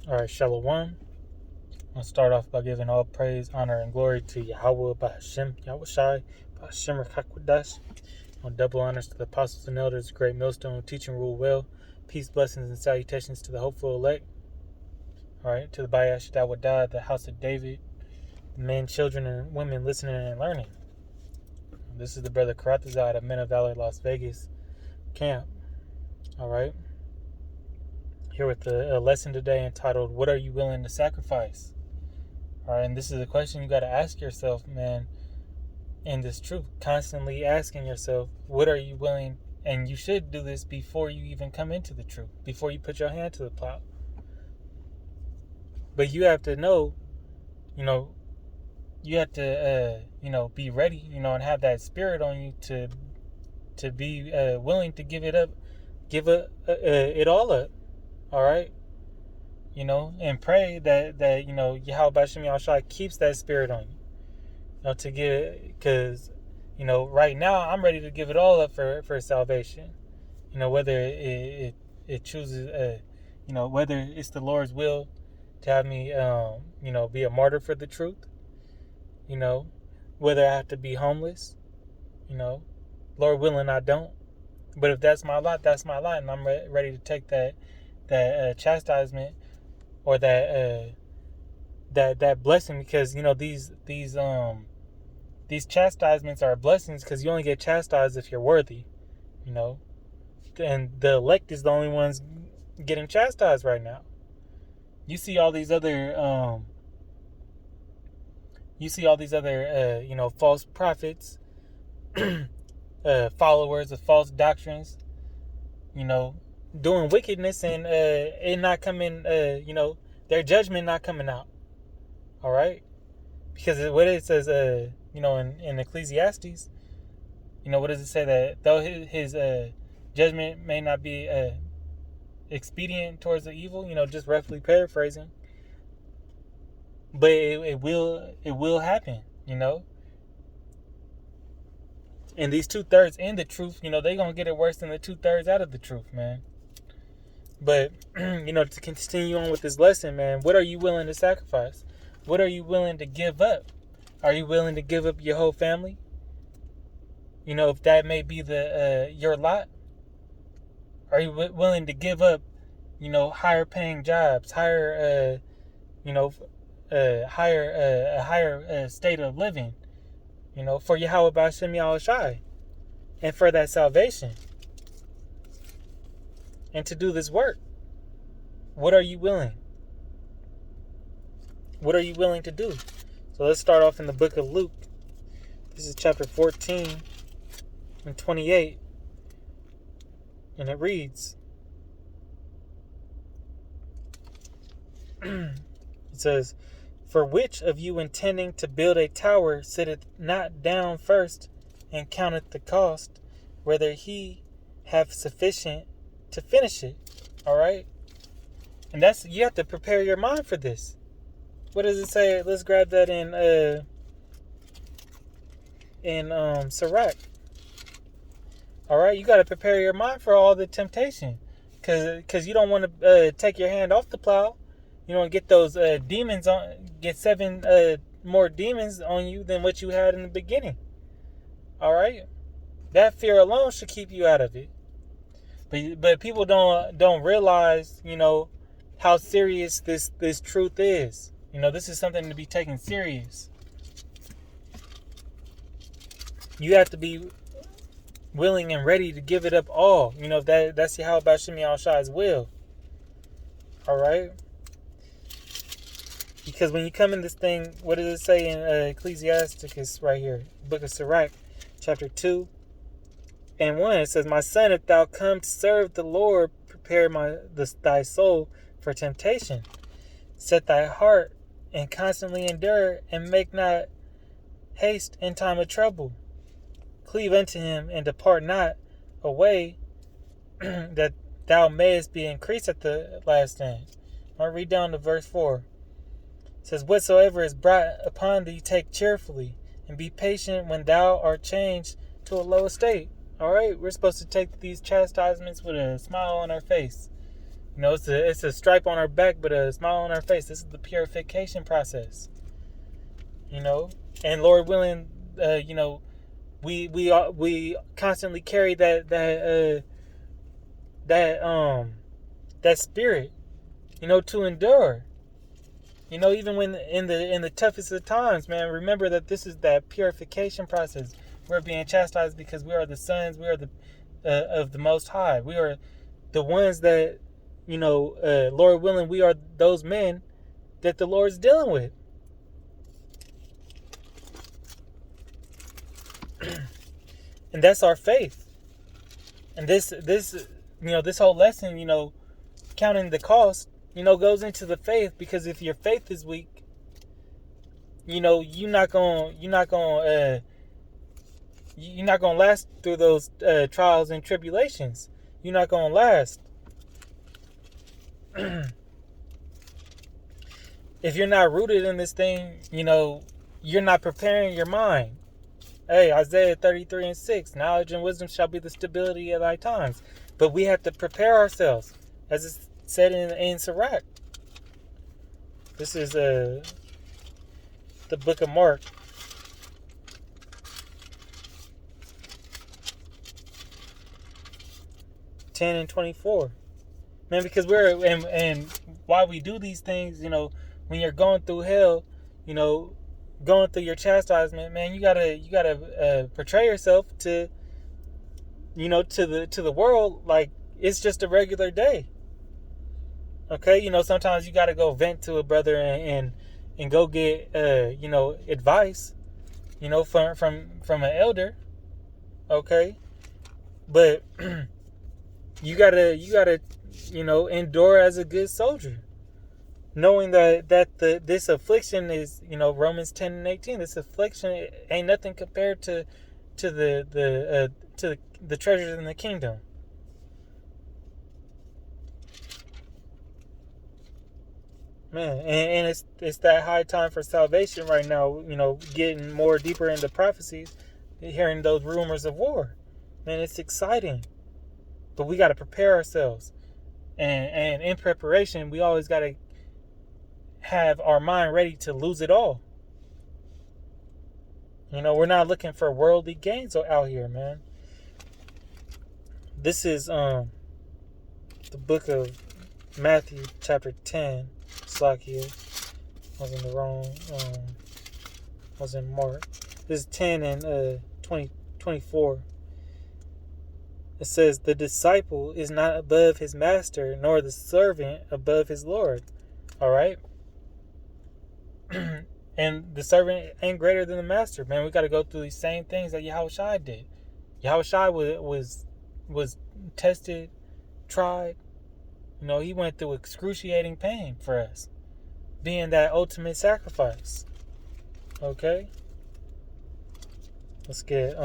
All right, Shalom. I'll start off by giving all praise, honor, and glory to Yahweh, Bahashem, Yahushai, Bahashem, Rakakwadash. On double honors to the apostles and elders, great millstone, teach and rule well. Peace, blessings, and salutations to the hopeful elect. All right, to the Bayash Dawadah, the house of David, men, children, and women listening and learning. This is the brother Karatazad of Men of Valor, Las Vegas camp. All right. Here with a lesson today entitled, What Are You Willing to Sacrifice? All right, and this is a question you got to ask yourself, man, in this truth. Constantly asking yourself, what are you willing, and you should do this before you even come into the truth, before you put your hand to the plow. But you have to know, you have to, be ready, and have that spirit on you to be willing to give it up, it all up. All right, and pray that Yahweh Bashem Yahushua keeps that spirit on you, to give, because right now I'm ready to give it all up for salvation. Whether it chooses, whether it's the Lord's will to have me, be a martyr for the truth. Whether I have to be homeless. Lord willing, I don't. But if that's my lot, that's my lot, and I'm ready to take that chastisement or that blessing, because these chastisements are blessings, because you only get chastised if you're worthy, and the elect is the only ones getting chastised right now. You see all these other false prophets, followers of false doctrines, doing wickedness, and it not coming, their judgment not coming out. All right, because what it says, in Ecclesiastes, what does it say? That though his judgment may not be expedient towards the evil, just roughly paraphrasing, but it will happen, And these 2/3 in the truth, they gonna get it worse than the 2/3 out of the truth, man. But, to continue on with this lesson, man, what are you willing to sacrifice? What are you willing to give up? Are you willing to give up your whole family? If that may be your lot. Are you willing to give up, higher paying jobs, higher, a higher state of living, for Yahweh Bashem Yahushai, and for that salvation, and to do this work? What are you willing? What are you willing to do? So let's start off in the book of Luke. This is chapter 14 and 28. And it reads, it says, For which of you intending to build a tower sitteth not down first and counteth the cost, whether he have sufficient to finish it? All right? And you have to prepare your mind for this. What does it say? Let's grab that in Sirach. All right, you got to prepare your mind for all the temptation, because you don't want to take your hand off the plow. You don't get those demons get 7 more demons on you than what you had in the beginning. All right, that fear alone should keep you out of it. But people don't realize, how serious this truth is. This is something to be taken serious. You have to be willing and ready to give it up all. That's Yahweh Bashem Yahushua's will. All right? Because when you come in this thing, what does it say in Ecclesiastes right here? Book of Sirach, chapter 2 and 1. It says, My son, if thou come to serve the Lord, prepare thy soul for temptation. Set thy heart and constantly endure, and make not haste in time of trouble. Cleave unto him, and depart not away, that thou mayest be increased at the last end. I'll read down to verse 4. It says, Whatsoever is brought upon thee, take cheerfully, and be patient when thou art changed to a low estate. All right, we're supposed to take these chastisements with a smile on our face. You know, it's a stripe on our back, but a smile on our face. This is the purification process. You know, and Lord willing, you know, we constantly carry that spirit, you know, to endure. You know, even when in the toughest of times, man, remember that this is that purification process. We're being chastised because we are the sons, we are the of the Most High. We are the ones that, you know, Lord willing, we are those men that the Lord's dealing with. And that's our faith. And this you know, this whole lesson, you know, counting the cost, you know, goes into the faith, because if your faith is weak, you know, you're not gonna last through those trials and tribulations. You're not gonna last. If you're not rooted in this thing, you know, you're not preparing your mind. Hey, Isaiah 33:6, knowledge and wisdom shall be the stability of thy times. But we have to prepare ourselves, as it's said in Sirach. This is the book of Mark. 10 and 24. Man, because and why we do these things, you know, when you're going through hell, you know, going through your chastisement, man, you gotta portray yourself to, you know, to the world like it's just a regular day. Okay, you know, sometimes you gotta go vent to a brother and go get you know, advice, you know, from an elder. Okay, but you gotta you know, endure as a good soldier, knowing that this affliction is, you know, Romans 10 and 18. This affliction ain't nothing compared to the treasures in the kingdom. Man, and it's that high time for salvation right now. You know, getting more deeper into prophecies, hearing those rumors of war. Man, it's exciting, but we got to prepare ourselves, and in preparation, we always got to have our mind ready to lose it all. You know, we're not looking for worldly gains out here, man. This is the book of Matthew, chapter 10. Slakia. I was in the wrong. I was in Mark. This is 10 and 24. It says, the disciple is not above his master, nor the servant above his Lord. All right? And the servant ain't greater than the master. Man, we got to go through these same things that Yahushua did. Yahushua was tested, tried. You know, he went through excruciating pain for us, being that ultimate sacrifice. Okay? Let's get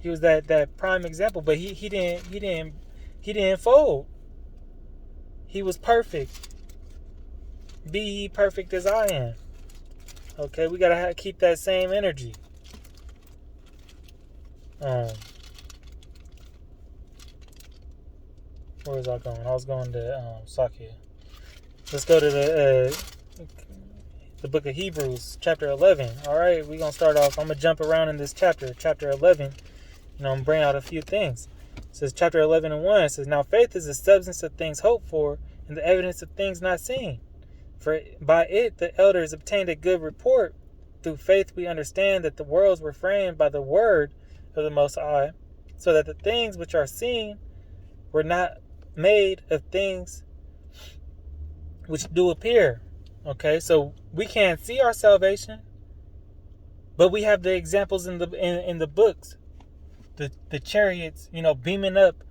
he was that prime example, but he didn't fold. He was perfect. Be ye perfect as I am. Okay, we gotta keep that same energy. Where was I going? I was going to Sakia. Let's go to the book of Hebrews, chapter 11. All right, we're gonna start off. I'm gonna jump around in this chapter 11. You know, I'm bring out a few things. It says chapter 11 and 1. It says, now faith is the substance of things hoped for, and the evidence of things not seen. For by it the elders obtained a good report. Through faith we understand that the worlds were framed by the word of the Most High, so that the things which are seen were not made of things which do appear. Okay, so we can't see our salvation, but we have the examples in the books. The chariots, you know, beaming up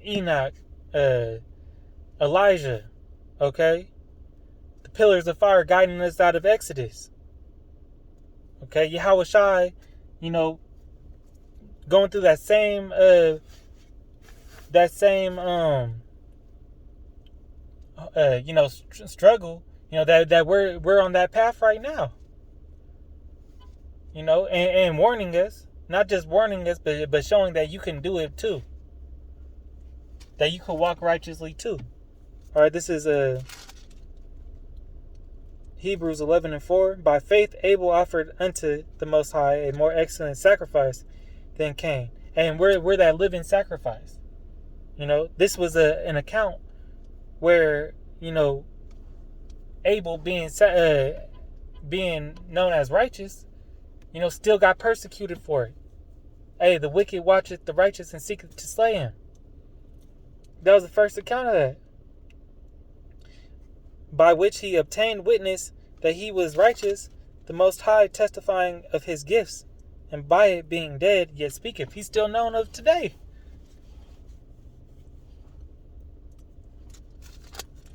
Enoch, Elijah, okay? The pillars of fire guiding us out of Exodus. Okay, Yahushua, you know, going through that same you know, struggle, you know, that we're on that path right now. You know, and warning us, not just warning us, but showing that you can do it too. that you could walk righteously too. All right, this is Hebrews 11:4. By faith Abel offered unto the Most High a more excellent sacrifice than Cain. And we're that living sacrifice. This was an account where, Abel being known as righteous, still got persecuted for it. Hey, the wicked watcheth the righteous and seeketh to slay him. That was the first account of that. By which he obtained witness that he was righteous, the Most High testifying of his gifts, and by it being dead, yet speaketh. He's still known of today.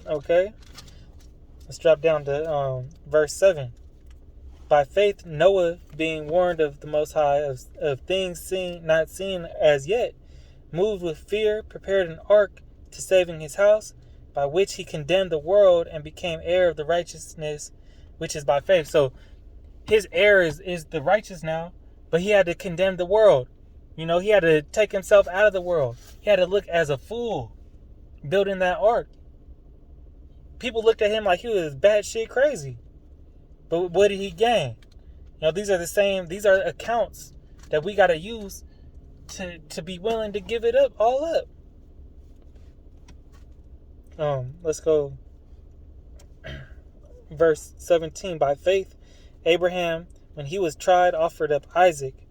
Okay, let's drop down to verse 7. By faith Noah, being warned of the Most High of things not seen as yet, moved with fear, prepared an ark to saving his house, by which he condemned the world and became heir of the righteousness which is by faith. So his heir is the righteous now, but he had to condemn the world. He had to take himself out of the world. He had to look as a fool building that ark. People looked at him like he was batshit crazy. But what did he gain? These are accounts that we got to use to be willing to give it up, all up. Let's go. Verse 17. By faith, Abraham, when he was tried, offered up Isaac.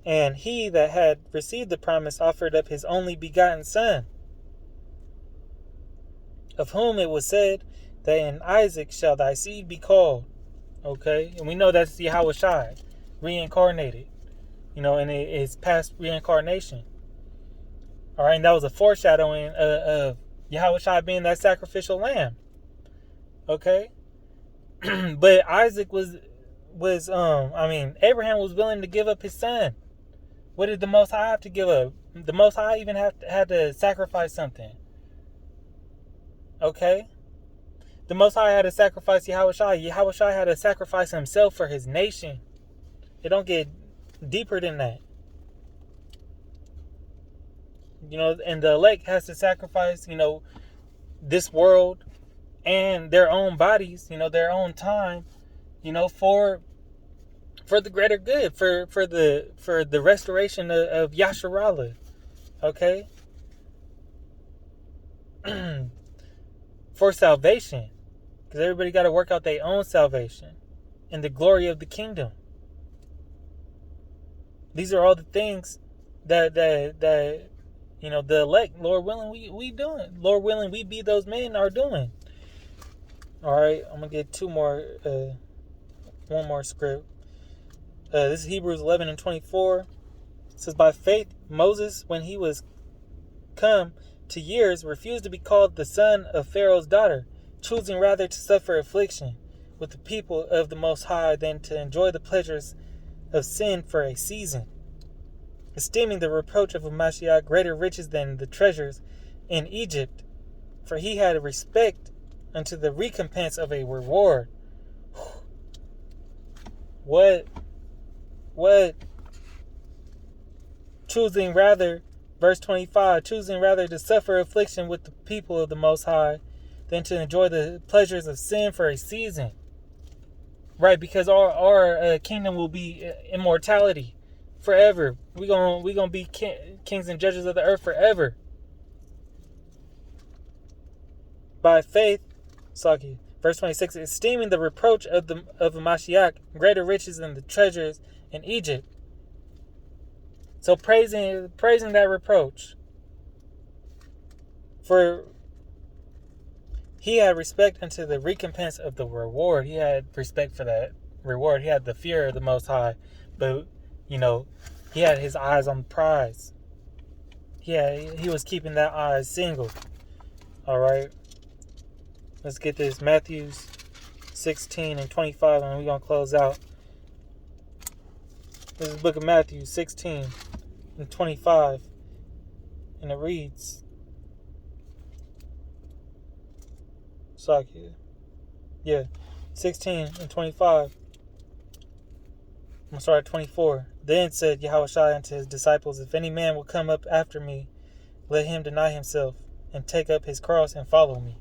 And he that had received the promise offered up his only begotten son, of whom it was said that in Isaac shall thy seed be called. Okay, and we know that's Yahushua, reincarnated, and it's past reincarnation. All right, and that was a foreshadowing of Yahushua being that sacrificial lamb. Okay, but Isaac Abraham was willing to give up his son. What did the Most High have to give up? The Most High even had to sacrifice something. Okay? The Most High had to sacrifice Yahushua. Yahushua had to sacrifice himself for his nation. It don't get deeper than that. And the elect has to sacrifice, this world and their own bodies, their own time, for the greater good, for the restoration of Yasharallah. Okay? For salvation. Because everybody got to work out their own salvation and the glory of the kingdom. These are all the things that the elect, Lord willing, we doing. Lord willing, we be those men are doing. All right, I'm going to get one more script. This is Hebrews 11:24. It says, by faith, Moses, when he was come to years, refused to be called the son of Pharaoh's daughter, choosing rather to suffer affliction with the people of the Most High than to enjoy the pleasures of sin for a season, esteeming the reproach of a Mashiach greater riches than the treasures in Egypt, for he had a respect unto the recompense of a reward. What? Choosing rather, verse 25, choosing rather to suffer affliction with the people of the Most High than to enjoy the pleasures of sin for a season. Right, because our kingdom will be immortality forever. We're gonna be kings and judges of the earth forever. By faith, verse 26, esteeming the reproach of the Mashiach greater riches than the treasures in Egypt. So praising that reproach. For he had respect unto the recompense of the reward. He had respect for that reward. He had the fear of the Most High. But, he had his eyes on the prize. He was keeping that eye single. All right. Let's get this. Matthew 16:25, and we're going to close out. This is the book of Matthew 16:25. And it reads, 16:25. I'm going to start at 24. Then said Yahushua unto his disciples, if any man will come up after me, let him deny himself, and take up his cross and follow me.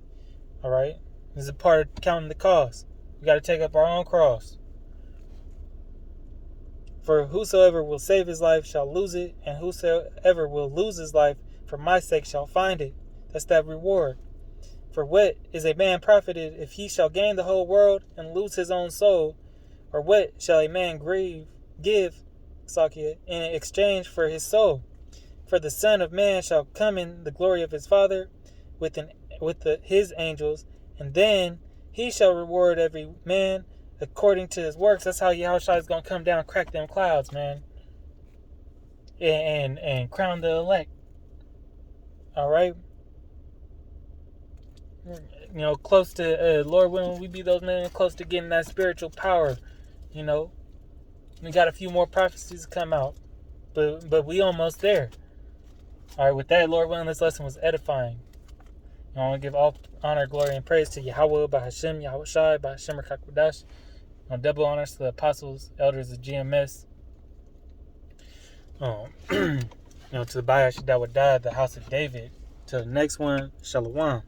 All right? This is a part of counting the cost. We got to take up our own cross. For whosoever will save his life shall lose it, and whosoever will lose his life for my sake shall find it. That's that reward. For what is a man profited if he shall gain the whole world and lose his own soul? Or what shall a man give in exchange for his soul? For the Son of Man shall come in the glory of his Father with his angels, and then he shall reward every man according to his works. That's how Yahushua is going to come down, crack them clouds, man, and crown the elect. All right? You know, close to, Lord willing, we be those men close to getting that spiritual power. You know, we got a few more prophecies to come out, but we almost there. All right, with that, Lord willing, this lesson was edifying. I want to give all honor, glory, and praise to Yahweh, Bahashem, Yahushai, Bahashem Rakakwadash. Double honors to the apostles, elders of GMS. To the Bayashadawadah, the house of David. Till the next one, Shalom.